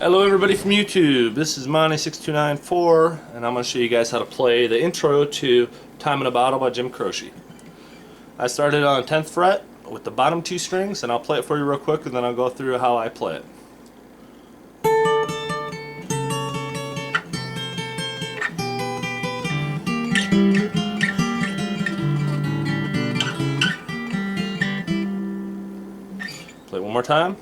Hello everybody from YouTube, this is Monty6294 and I'm going to show you guys how to play the intro to Time in a Bottle by Jim Crocie. I started on 10th fret with the bottom two strings, and I'll play it for you real quick and then I'll go through how I play it. Play it one more time.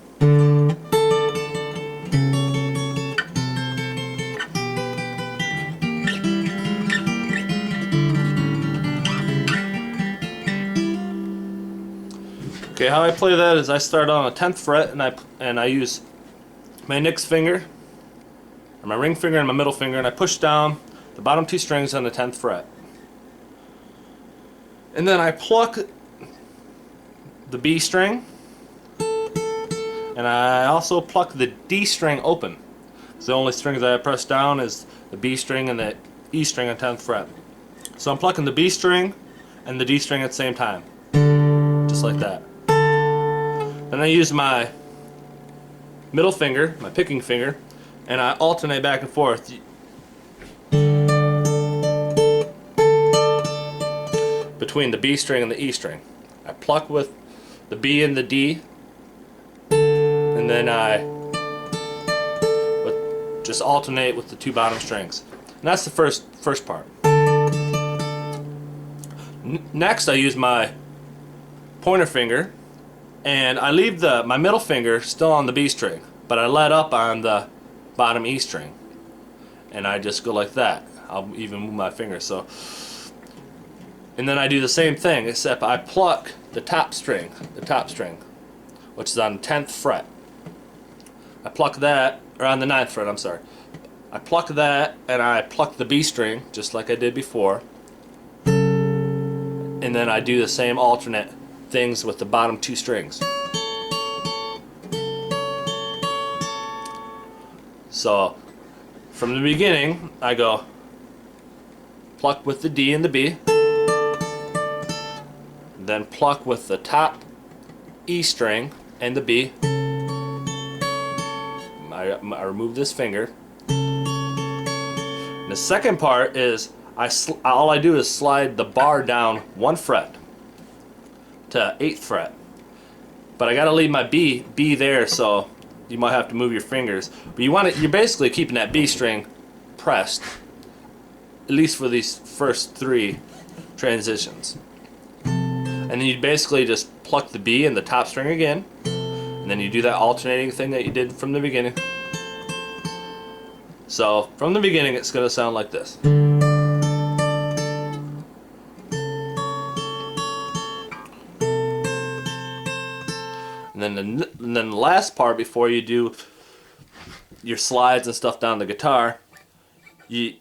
Okay, how I play that is I start on a 10th fret and I use my index finger, or my ring finger and my middle finger, and I push down the bottom two strings on the 10th fret. And then I pluck the B string, and I also pluck the D string open. So the only strings that I press down is the B string and the E string on 10th fret. So I'm plucking the B string and the D string at the same time, just like that. Then I use my middle finger, my picking finger, and I alternate back and forth between the B string and the E string. I pluck with the B and the D, and then I just alternate with the two bottom strings. And that's the first part. Next I use my pointer finger, and I leave my middle finger still on the B string, but I let up on the bottom E string, and I just go like that. I'll even move my finger. And then I do the same thing, except I pluck the top string, which is on the 10th fret. I pluck that, or on the 9th fret, I'm sorry. I pluck that, and I pluck the B string, just like I did before. And then I do the same alternate things with the bottom two strings. So from the beginning I go pluck with the D and the B, then pluck with the top E string and the B. I remove this finger. And the second part is all I do is slide the bar down one fret to 8th fret, but I gotta leave my B there, so you might have to move your fingers. But you're basically keeping that B string pressed, at least for these first three transitions. And then you basically just pluck the B and the top string again, and then you do that alternating thing that you did from the beginning. So from the beginning it's gonna sound like this. And then the last part, before you do your slides and stuff down the guitar, you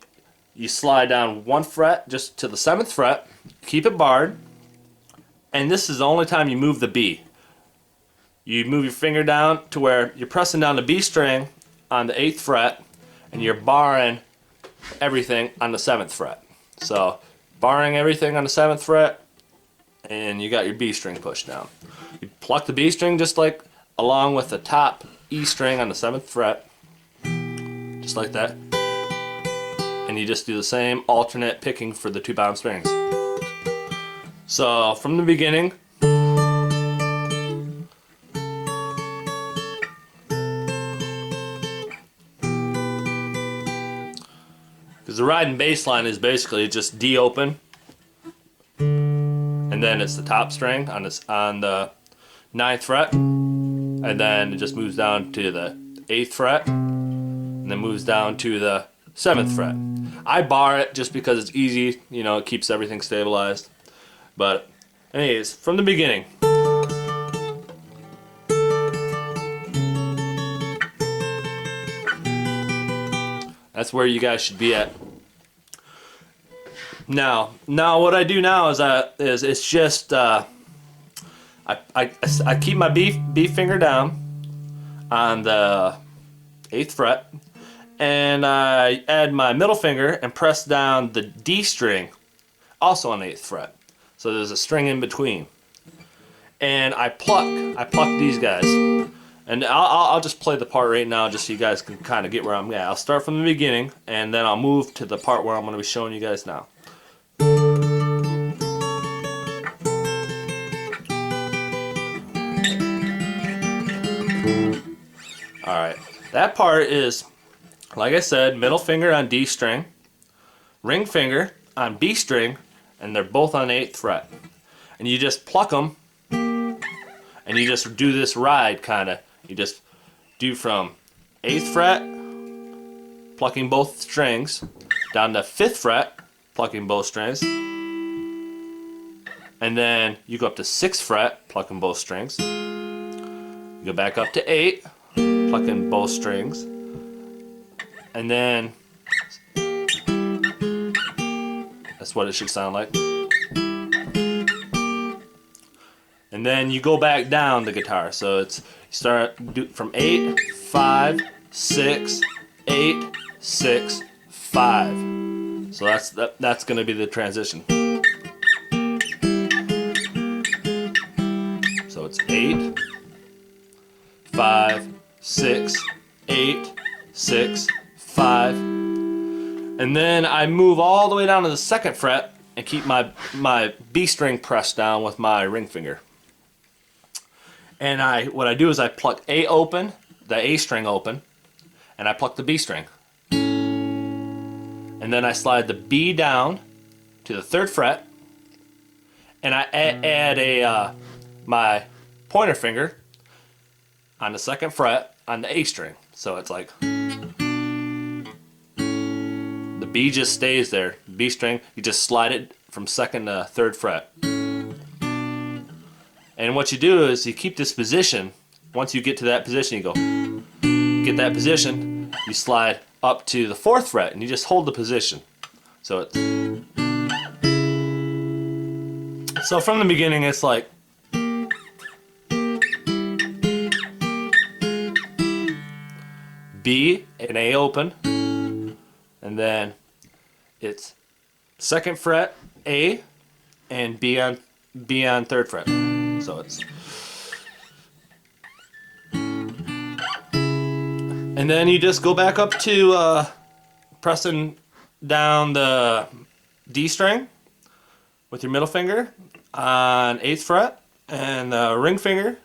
slide down one fret just to the 7th fret, keep it barred, and this is the only time you move the B. You move your finger down to where you're pressing down the B string on the 8th fret, and you're barring everything on the 7th fret. So barring everything on the 7th fret, and you got your B string pushed down. You pluck the B string just like along with the top E string on the 7th fret, just like that, and you just do the same alternate picking for the two bottom strings. So from the beginning, because the riding bass line is basically just D open, and then it's the top string on the 9th fret, and then it just moves down to the 8th fret, and then moves down to the 7th fret. I bar it just because it's easy, it keeps everything stabilized. But anyways, from the beginning. That's where you guys should be at. Now what I do now is it's just I keep my B finger down on the 8th fret, and I add my middle finger and press down the D string, also on the 8th fret. So there's a string in between, and I pluck these guys. And I'll just play the part right now just so you guys can kind of get where I'm at. I'll start from the beginning, and then I'll move to the part where I'm going to be showing you guys now. Alright, that part is, like I said, middle finger on D string, ring finger on B string, and they're both on the 8th fret. And you just pluck them, and you just do this ride kind of. You just do from 8th fret, plucking both strings, down to 5th fret, plucking both strings, and then you go up to 6th fret, plucking both strings. You go back up to 8, plucking both strings, and then that's what it should sound like. And then you go back down the guitar. So it's you start from 8, 5, 6, 8, 6, 5. So that's going to be the transition. So it's 8, 5, 6, 8, 6, 5. And then I move all the way down to the 2nd fret and keep my B string pressed down with my ring finger. And what I do is I pluck A open, the A string open, and I pluck the B string. And then I slide the B down to the 3rd fret, and I add my pointer finger on the 2nd fret on the A string. So it's like the B just stays there. B string, you just slide it from 2nd to 3rd fret. And what you do is you keep this position. Once you get to that position, you go, get that position, you slide up to the 4th fret, and you just hold the position. So from the beginning, it's like B and A open, and then it's 2nd fret A and B on 3rd fret. So it's, and then you just go back up to pressing down the D string with your middle finger on 8th fret, and the ring finger,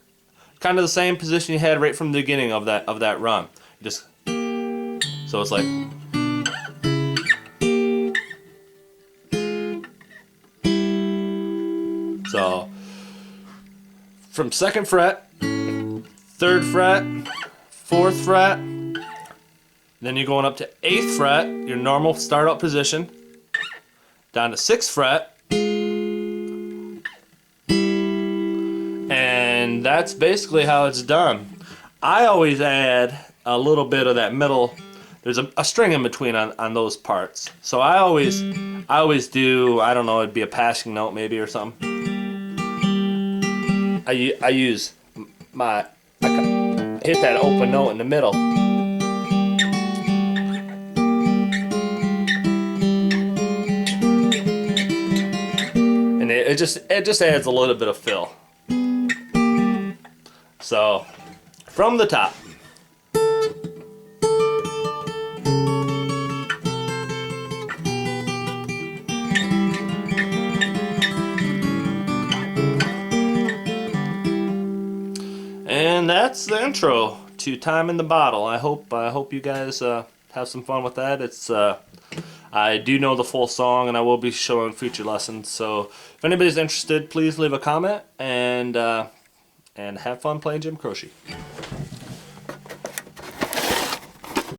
kind of the same position you had right from the beginning of that run. You just, so it's like. So from 2nd fret, 3rd fret, 4th fret, then you're going up to 8th fret, your normal start-up position, down to 6th fret, and that's basically how it's done. I always add a little bit of that middle. There's a string in between on those parts. So I always do, I don't know, it'd be a passing note maybe or something. I use I hit that open note in the middle. And it just adds a little bit of fill. So from the top. And that's the intro to Time in the Bottle. I hope you guys have some fun with that. It's I do know the full song, and I will be showing future lessons. So if anybody's interested, please leave a comment and have fun playing Jim Crocie.